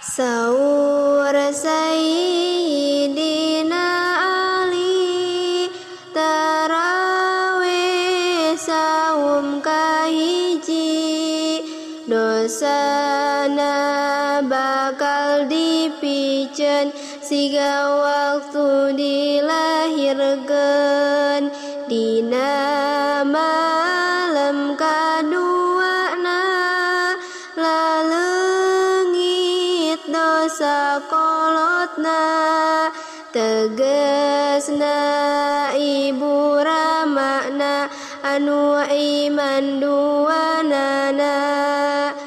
Saur Sayyidina Ali tarawih saum kahiji, dosana bakal dipicen siga waktu dilahirkeun. Dina malam kaduana laleungit dosa kolotna, tegesna ibu ramana anu iman duanana.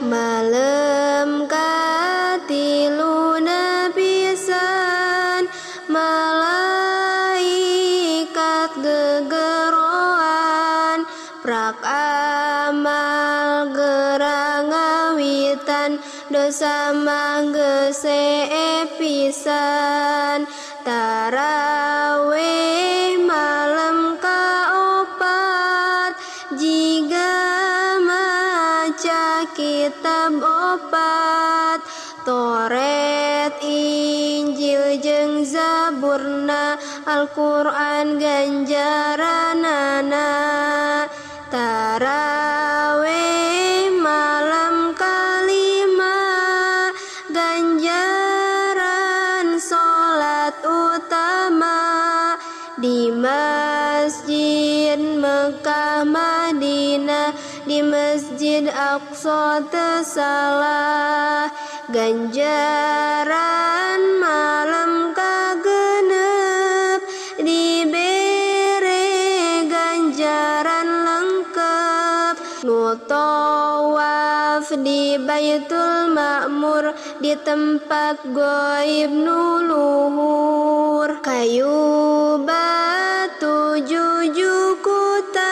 Malam katiluna pisan malaikat gegeroan, prak amal gerang ngawitan dosa manggese pisan. Tarawih malam kaopat jiga maca kitab opat, Toret Injil jeung Zaburna Al-Qur'an ganjaranana. Tarawih malam kalima ganjaran salat utama di Masjid Mekah Madinah, di Masjid Aqsa teu salah. Ganjaran malam kagenep dibere ganjaran lengkap. Nu tawaf di Baitul Ma'mur di tempat goib nu luhur, kayu batu jujukutan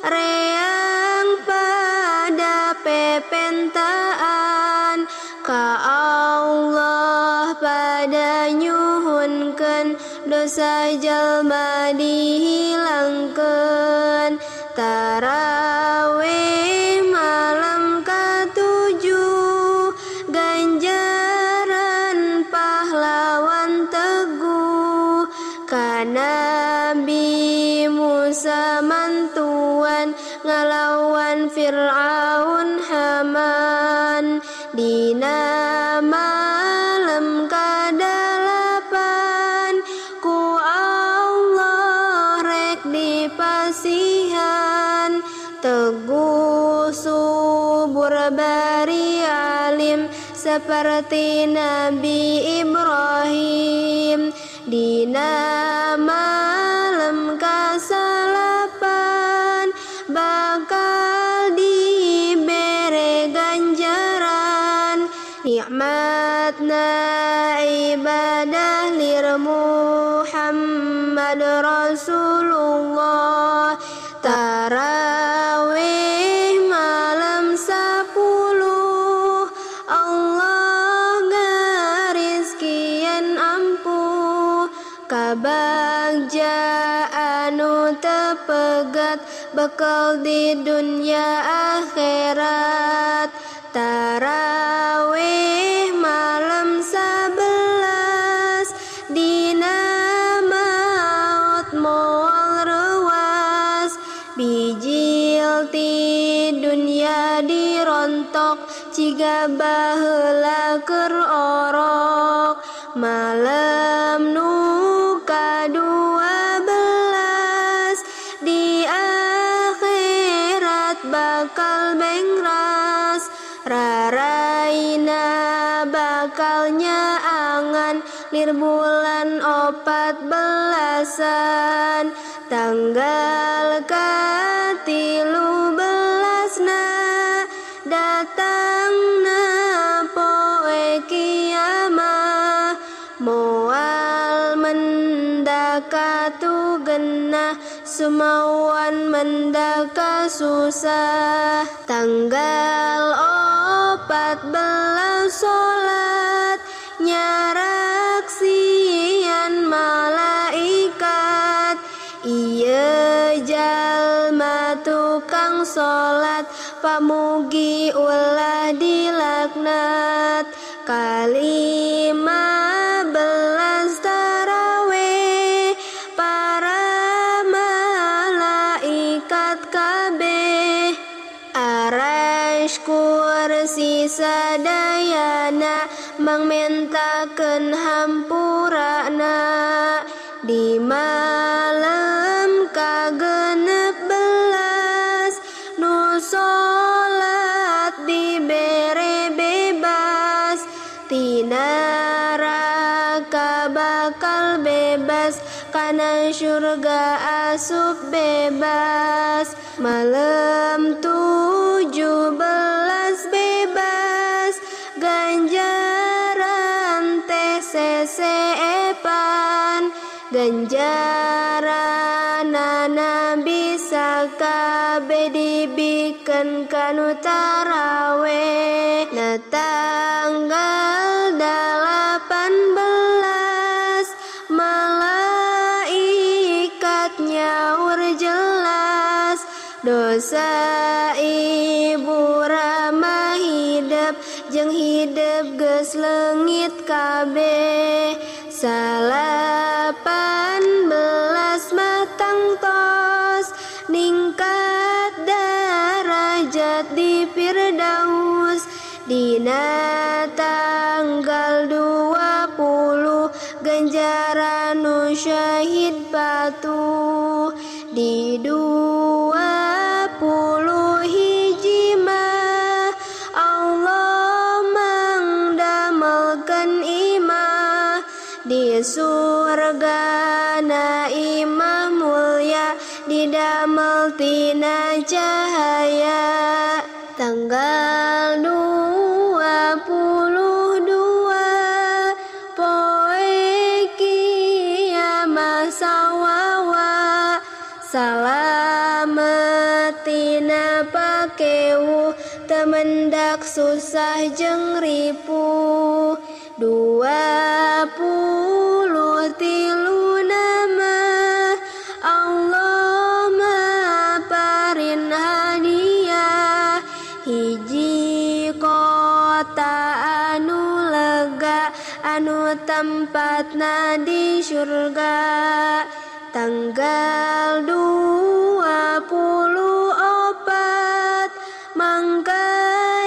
reang pada pepentaan, ka Allah pada nyuhunkeun dosa jalma dihilangkeun. Tarawih malam katujuh ganjaran pahlawan teguh, ka Nabi Musa mantuan ngalawan Fir'aun Haman. Dina malam kadalapan ku Allah rek dipasihan, teguh subur bari alim seperti Nabi Ibrahim. Dina malam kasalapan bakal dibere ganjaran, nikmatna ibadah lir Muhammad Rasulullah. Tarawih malam 10 Allah ngarizkian ampuh, kabagjaan anu tepegat bekal di dunia akhirat. Tarawih malam 11 dina maut moal rewas, bijil ti dunia dirontok ciga baheula keur orok. Malam nu ka-12 di akhirat bakal bengras, raraina bakal nyaangan lir bulan 14-an, tanggal ka-13na datangna poe kiamah, moal mendakatu genah sumawan mendaka susah. Tanggal 14 salat nyaraksian malaikat, ieu jalma tukang salat pamugi ulah dilaknat, ka sadayana mangmentakeun hampurana di malam kagenep belas nu salat dibere bebas tina neraka bakal bebas kana syurga asup bebas malam 17 bebas ganjaran teh sesepan ganjaranana bisa kabeh dibikeun kanu tarawih na tanggal 18 malaikat nyaur jelas dosa ibu Rama hidep jeung hidep geus leungit kabeh 18 matang tos ningkat derajat di Firdaus dina tanggal 20 ganjaran nu syahid patuh di 20 hiji mah Allah mangdamelkeun imah di surga na imah mulia didamel tina cahaya tanggal 22 poe kiamah sawawa salametina pakeuh temendak susah jeung ripuh 23 nama Allah maparin hadiah hiji kota anu lega anu tempatna di surga tanggal 24 mangka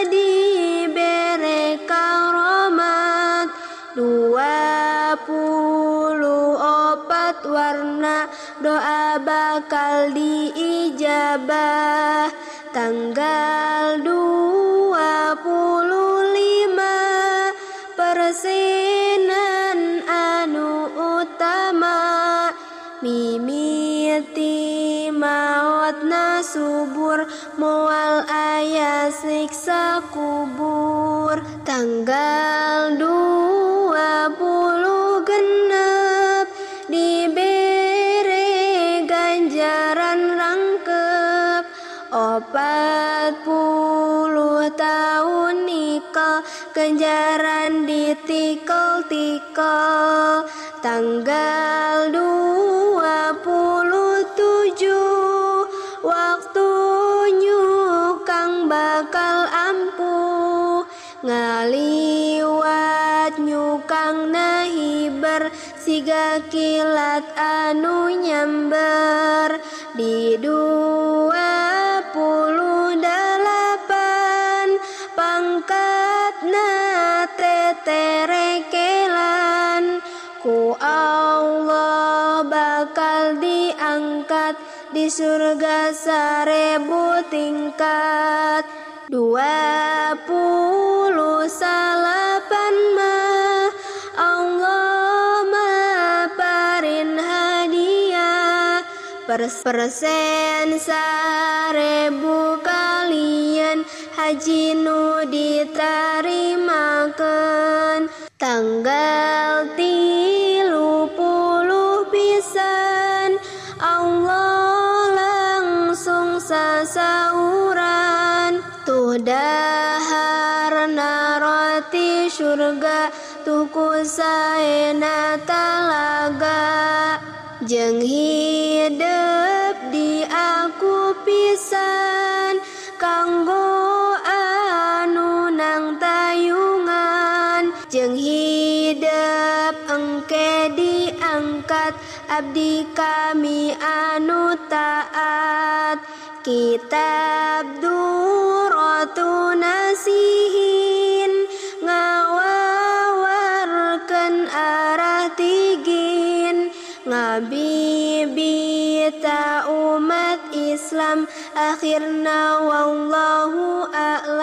dibere karomat 24 warna doa bakal diijabah tanggal 25 persenan anu utama mimiti mautna subur moal aya siksa kubur tanggal 20 genep dibere ganjaran rangkep 40 tahun nikah ganjaran ditikel-tikel tanggal 27 waktu nyukang bakal ampuh ngaliwat nyukang nahiber siga kilat anu nyamber di 28 pangkatna teterekelan ku Allah bakal diangkat di surga 1000 tingkat 28 mah Allah maparin hadiah persen 1000 kalian haji nu ditarimakeun tanggal 30 pisan Allah langsung sasauran tuh daharna roti surga tuh kusaena talaga jeung hidep di aku pisan kanggo anu nang tayungan jeung hidep engke diangkat abdi kami anu taat kitab Durratun Nasihin ngabibita umat Islam akhirna wallahu a'lam.